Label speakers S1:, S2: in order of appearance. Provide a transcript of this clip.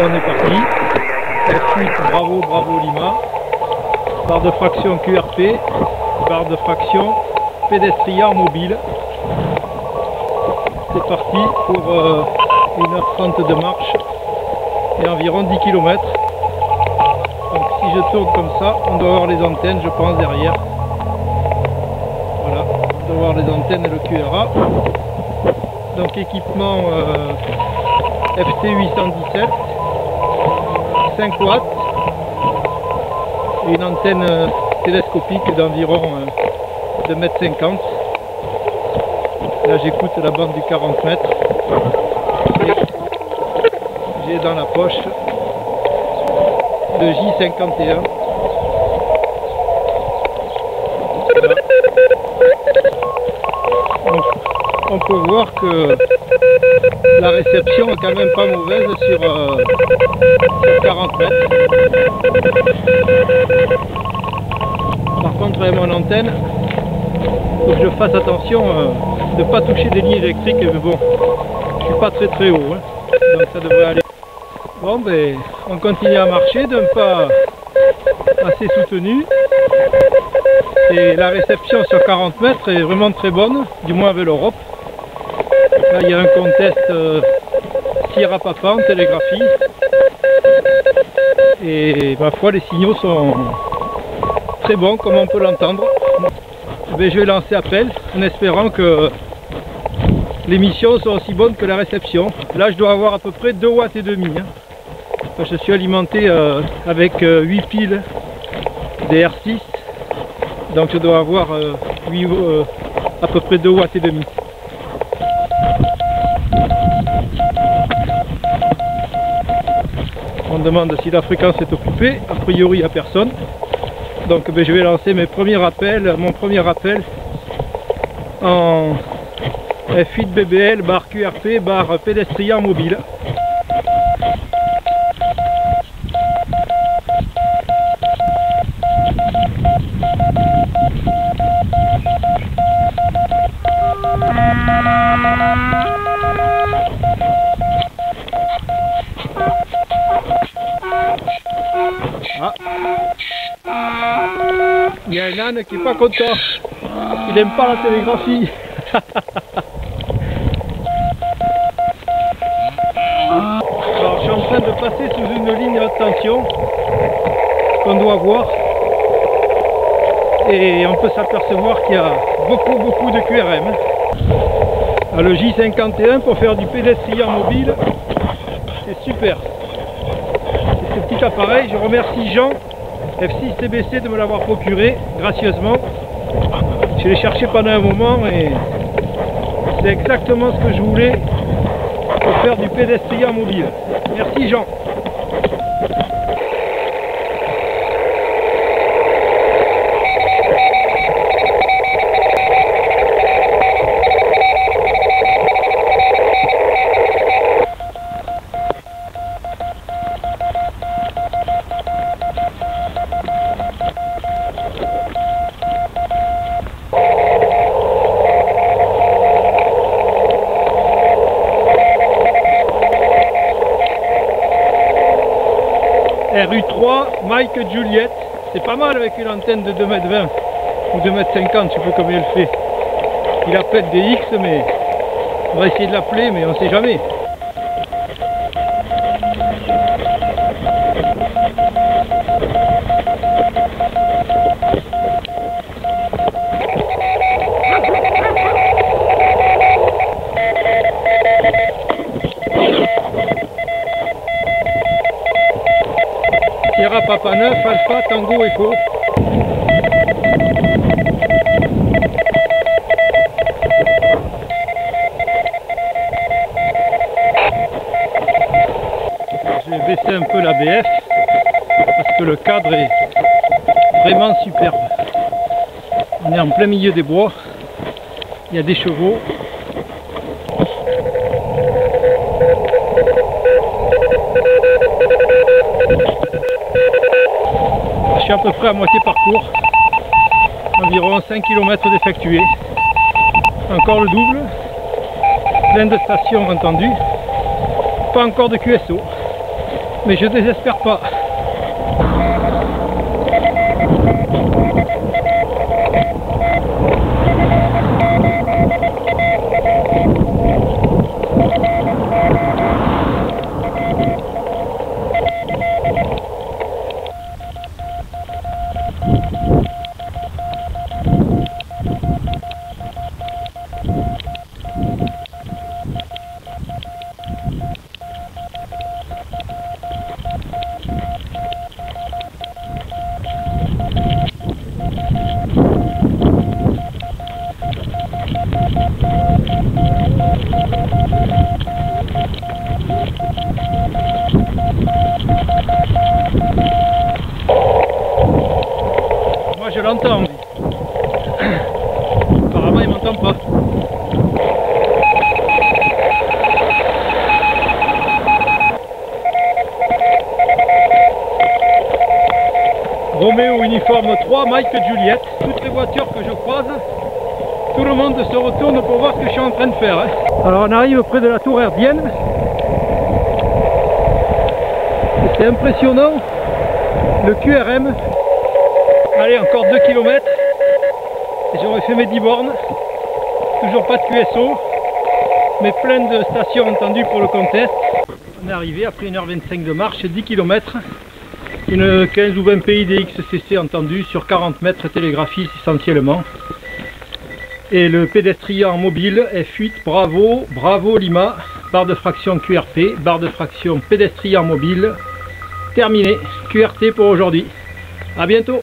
S1: On est parti. F8 Bravo Bravo Lima. Barre de fraction QRP. Barre de fraction pédestrian mobile. C'est parti pour 1h30 de marche et environ 10 km. Donc si je tourne comme ça, on doit avoir les antennes, je pense, derrière. Voilà, on doit avoir les antennes et le QRA. Donc équipement FT 817, 5 watts et une antenne télescopique d'environ 2,50 m. Là j'écoute la bande du 40 mètres et j'ai dans la poche le J51. Voilà. Donc, on peut voir que la réception est quand même pas mauvaise sur 40 mètres. Par contre avec mon antenne, il faut que je fasse attention de ne pas toucher des lignes électriques, mais bon, je suis pas très haut, hein, donc ça devrait aller. Bon ben, on continue à marcher d'un pas assez soutenu. Et la réception sur 40 mètres est vraiment très bonne, du moins avec l'Europe. Là il y a un contest Sierra Papa en télégraphie. Et ma foi les signaux sont très bons comme on peut l'entendre. Mais je vais lancer appel en espérant que l'émission soit aussi bonne que la réception. Là je dois avoir à peu près 2,5 watts. Hein. Je suis alimenté avec 8 piles DR6. Donc je dois avoir à peu près 2,5 watts. On demande si la fréquence est occupée. A priori il n'y a personne. Donc je vais lancer mon premier appel en F8 BBL barre QRP barre pédestrian mobile. Ah. Il y a un âne qui n'est pas content, il n'aime pas la télégraphie. Alors je suis en train de passer sous une ligne haute tension qu'on doit voir et on peut s'apercevoir qu'il y a beaucoup de QRM. Alors, le J51 pour faire du pédestrian mobile, c'est super. Ce petit appareil, je remercie Jean F6 TBC de me l'avoir procuré gracieusement. Je l'ai cherché pendant un moment et c'est exactement ce que je voulais pour faire du pédestrian mobile. Merci Jean. RU3 Mike Juliet, c'est pas mal avec une antenne de 2,20 m ou 2,50 m, je sais pas combien elle fait. Il appelle des X, mais on va essayer de l'appeler, mais on sait jamais. Sierra Papa 9, Alpha, Tango, Echo. Je vais baisser baisser un peu la BF parce que le cadre est vraiment superbe. On est en plein milieu des bois, il y a des chevaux. Je suis à peu près à moitié parcours, environ 5 km d'effectué. Encore le double, plein de stations entendues, pas encore de QSO, mais je désespère pas. Moi je l'entends, mais apparemment il m'entend pas. Roméo uniforme 3, Mike Juliette. Toutes les voitures que je croise, tout le monde se retourne pour voir ce que je suis en train de faire. Alors on arrive près de la tour herdienne. C'est impressionnant, le QRM. Allez, encore 2 km et j'aurais fait mes 10 bornes. Toujours pas de QSO, mais plein de stations entendues pour le contest. On est arrivé après 1h25 de marche, 10 km. Une 15 ou 20 pays des XCC entendus sur 40 mètres télégraphiques essentiellement. Et le pédestrian mobile F8, bravo, bravo Lima, barre de fraction QRP, barre de fraction pédestrian mobile, terminé, QRT pour aujourd'hui. À bientôt.